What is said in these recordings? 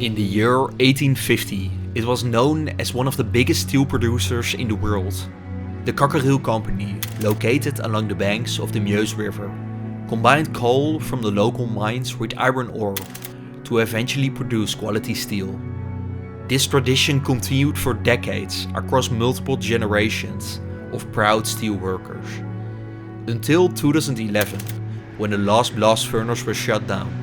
In the year 1850, it was known as one of the biggest steel producers in the world. The Cockerill company, located along the banks of the Meuse River, combined coal from the local mines with iron ore to eventually produce quality steel. This tradition continued for decades across multiple generations of proud steelworkers, until 2011, when the last blast furnace was shut down.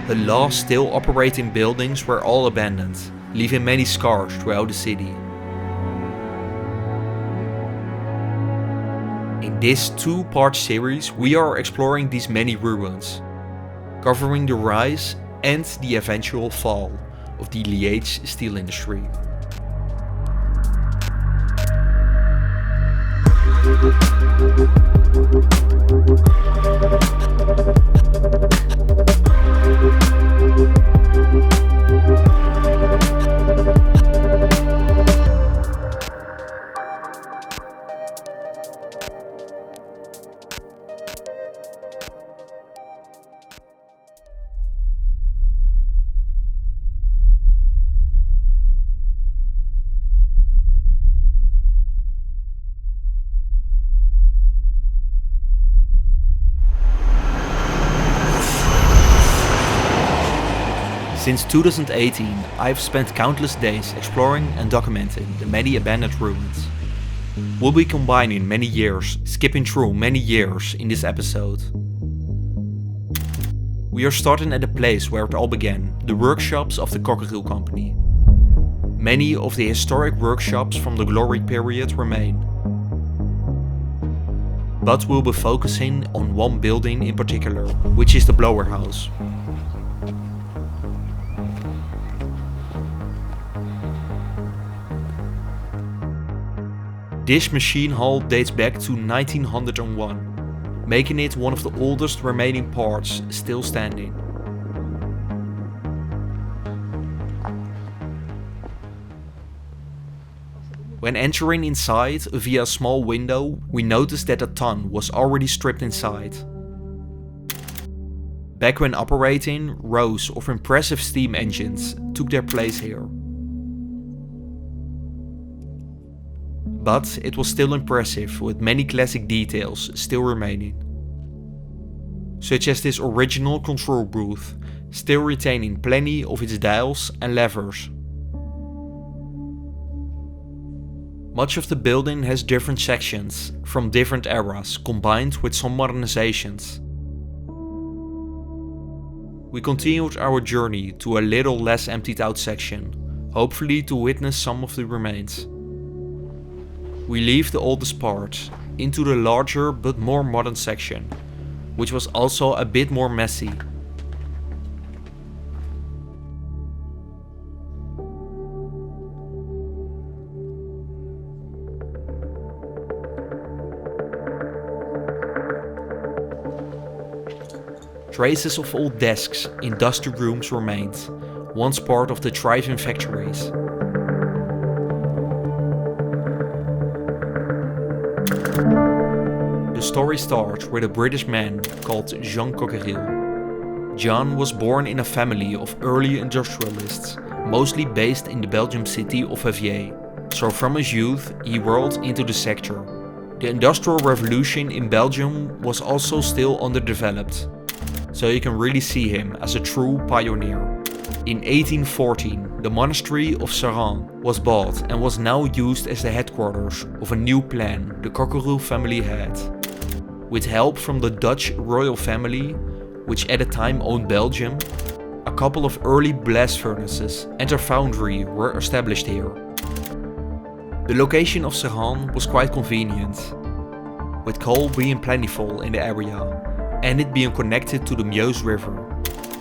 The last still operating buildings were all abandoned, leaving many scars throughout the city. In this two-part series, we are exploring these many ruins, covering the rise and the eventual fall of the Liège steel industry. Since 2018, I've spent countless days exploring and documenting the many abandoned ruins. We'll be combining many years, skipping through many years in this episode. We are starting at the place where it all began, the workshops of the Cockerill company. Many of the historic workshops from the glory period remain. But we'll be focusing on one building in particular, which is the blower house. This machine hall dates back to 1901, making it one of the oldest remaining parts still standing. When entering inside via a small window, we noticed that a ton was already stripped inside. Back when operating, rows of impressive steam engines took their place here. But it was still impressive, with many classic details still remaining. Such as this original control booth, still retaining plenty of its dials and levers. Much of the building has different sections from different eras, combined with some modernizations. We continued our journey to a little less emptied out section, hopefully to witness some of the remains. We leave the oldest part into the larger but more modern section, which was also a bit more messy. Traces of old desks in dusty rooms remained, once part of the thriving factories. The story starts with a British man called Jean Cockerill. Jean was born in a family of early industrialists, mostly based in the Belgian city of Verviers. So from his youth, he whirled into the sector. The Industrial Revolution in Belgium was also still underdeveloped, so you can really see him as a true pioneer. In 1814, the monastery of Saran was bought and was now used as the headquarters of a new plan the Cockerill family had. With help from the Dutch royal family, which at the time owned Belgium, a couple of early blast furnaces and a foundry were established here. The location of Saran was quite convenient, with coal being plentiful in the area and it being connected to the Meuse River,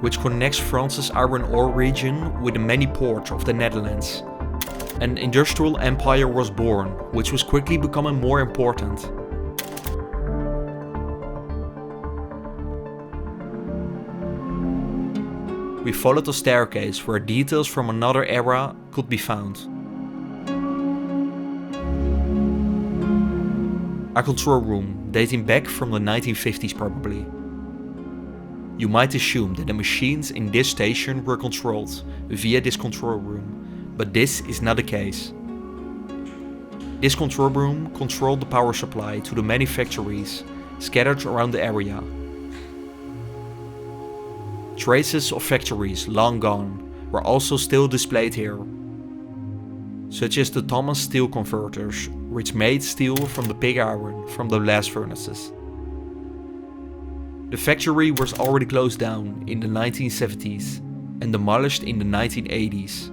which connects France's iron ore region with the many ports of the Netherlands. An industrial empire was born, which was quickly becoming more important. We followed a staircase where details from another era could be found. A control room dating back from the 1950s probably. You might assume that the machines in this station were controlled via this control room, but this is not the case. This control room controlled the power supply to the many factories scattered around the area. Traces of factories long gone were also still displayed here, such as the Thomas steel converters, which made steel from the pig iron from the blast furnaces. The factory was already closed down in the 1970s and demolished in the 1980s,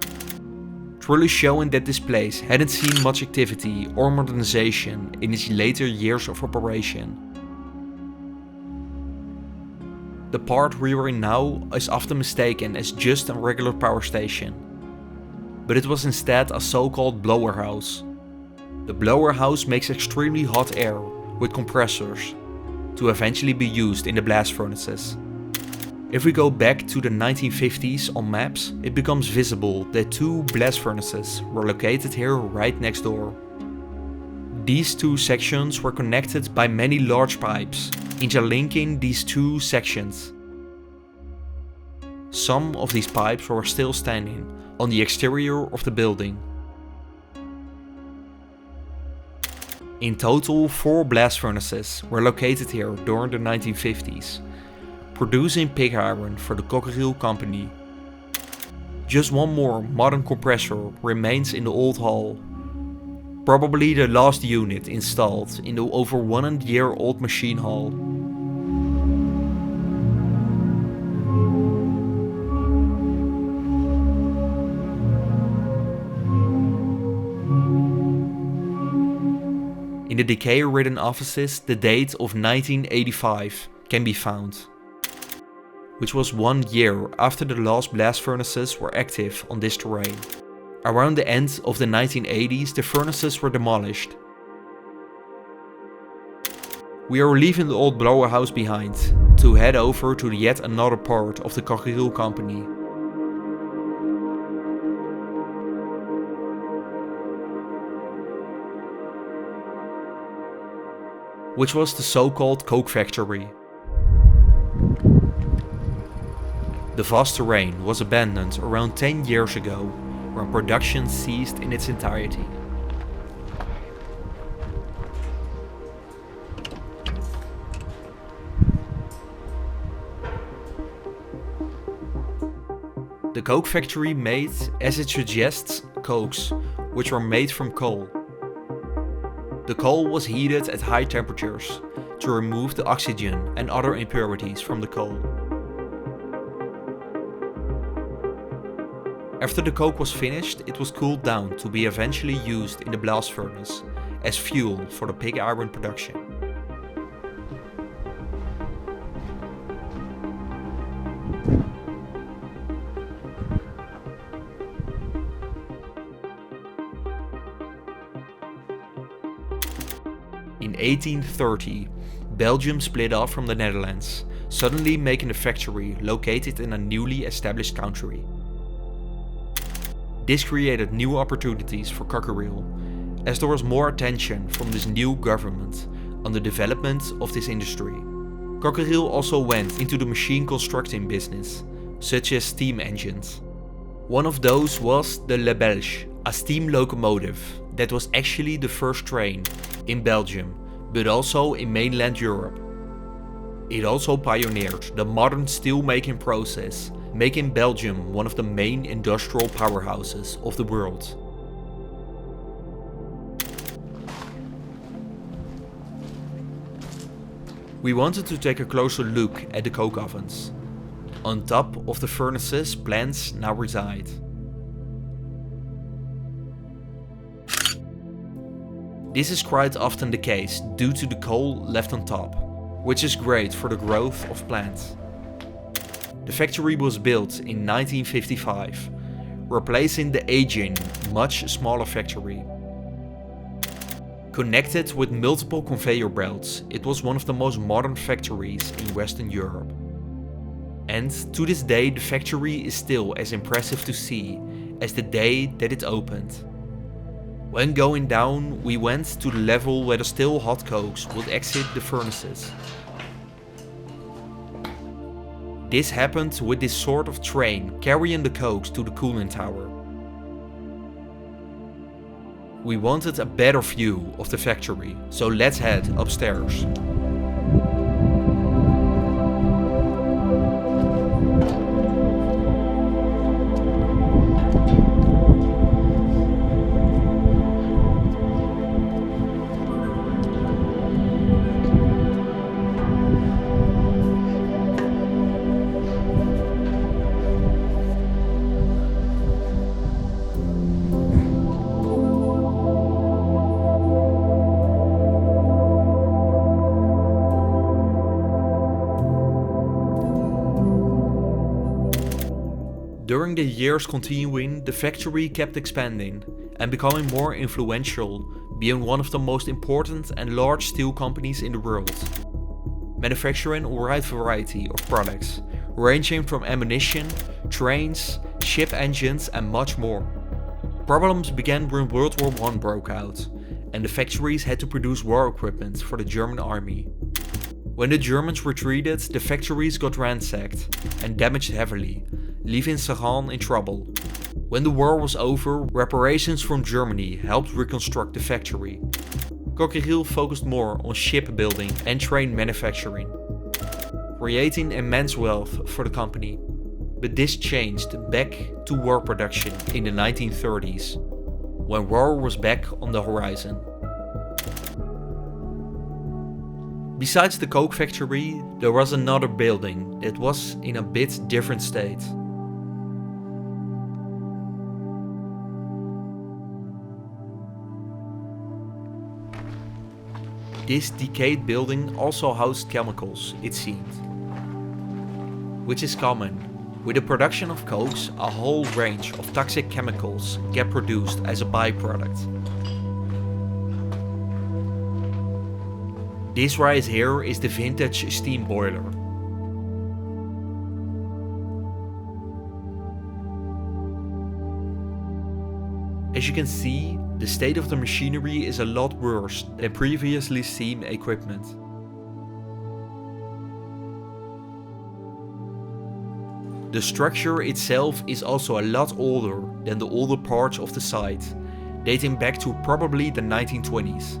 truly showing that this place hadn't seen much activity or modernization in its later years of operation. The part we are in now is often mistaken as just a regular power station, but it was instead a so-called blower house. The blower house makes extremely hot air with compressors to eventually be used in the blast furnaces. If we go back to the 1950s on maps, it becomes visible that two blast furnaces were located here right next door. These two sections were connected by many large pipes, interlinking these two sections. Some of these pipes were still standing on the exterior of the building. In total, 4 blast furnaces were located here during the 1950s, producing pig iron for the Cockerill company. Just one more modern compressor remains in the old hall, probably the last unit installed in the over 100-year-old machine hall. In the decay-ridden offices, the date of 1985 can be found, which was 1 year after the last blast furnaces were active on this terrain. Around the end of the 1980s, the furnaces were demolished. We are leaving the old blower house behind to head over to yet another part of the Cockerill company. Which was the so-called coke factory. The vast terrain was abandoned around 10 years ago, when production ceased in its entirety. The coke factory made, as it suggests, cokes, which were made from coal. The coal was heated at high temperatures to remove the oxygen and other impurities from the coal. After the coke was finished, it was cooled down to be eventually used in the blast furnace as fuel for the pig iron production. In 1830, Belgium split off from the Netherlands, suddenly making the factory located in a newly established country. This created new opportunities for Cockerill, as there was more attention from this new government on the development of this industry. Cockerill also went into the machine constructing business, such as steam engines. One of those was the Le Belge, a steam locomotive that was actually the first train in Belgium, but also in mainland Europe. It also pioneered the modern steel-making process, making Belgium one of the main industrial powerhouses of the world. We wanted to take a closer look at the coke ovens. On top of the furnaces, plants now reside. This is quite often the case due to the coal left on top, which is great for the growth of plants. The factory was built in 1955, replacing the aging, much smaller factory. Connected with multiple conveyor belts, it was one of the most modern factories in Western Europe. And to this day, the factory is still as impressive to see as the day that it opened. When going down, we went to the level where the still hot cokes would exit the furnaces. This happened with this sort of train carrying the cokes to the cooling tower. We wanted a better view of the factory, so let's head upstairs. During the years continuing, the factory kept expanding and becoming more influential, being one of the most important and large steel companies in the world, manufacturing a wide variety of products, ranging from ammunition, trains, ship engines and much more. Problems began when World War I broke out, and the factories had to produce war equipment for the German army. When the Germans retreated, the factories got ransacked and damaged heavily, leaving Sagan in trouble. When the war was over, reparations from Germany helped reconstruct the factory. Cockerill focused more on shipbuilding and train manufacturing, creating immense wealth for the company. But this changed back to war production in the 1930s, when war was back on the horizon. Besides the coke factory, there was another building that was in a bit different state. This decayed building also housed chemicals, it seemed. Which is common. With the production of cokes, a whole range of toxic chemicals get produced as a byproduct. This right here is the vintage steam boiler. As you can see, the state of the machinery is a lot worse than previously seen equipment. The structure itself is also a lot older than the older parts of the site, dating back to probably the 1920s.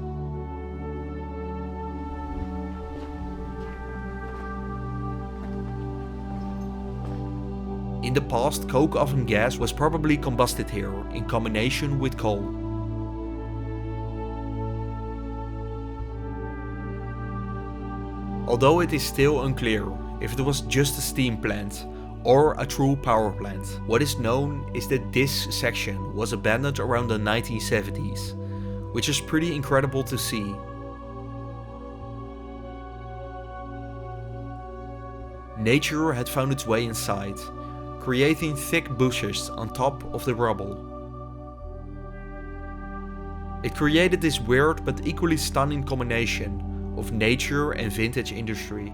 In the past, coke oven gas was probably combusted here in combination with coal. Although it is still unclear if it was just a steam plant or a true power plant, what is known is that this section was abandoned around the 1970s, which is pretty incredible to see. Nature had found its way inside, creating thick bushes on top of the rubble. It created this weird but equally stunning combination of nature and vintage industry.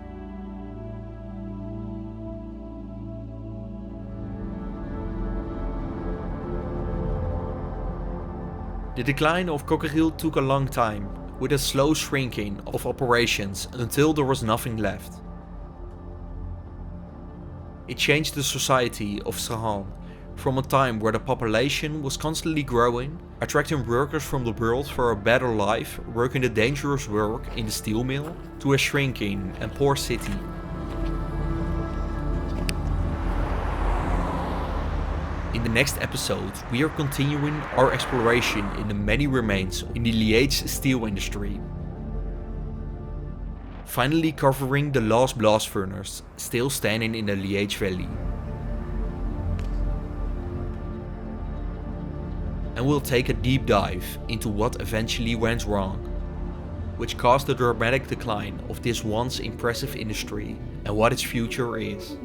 The decline of Cockerill took a long time, with a slow shrinking of operations until there was nothing left. It changed the society of Sahan from a time where the population was constantly growing, attracting workers from the world for a better life, working the dangerous work in the steel mill, to a shrinking and poor city. In the next episode, we are continuing our exploration in the many remains in the Liège steel industry. Finally covering the last blast furnace still standing in the Liège Valley. And we'll take a deep dive into what eventually went wrong, which caused the dramatic decline of this once impressive industry and what its future is.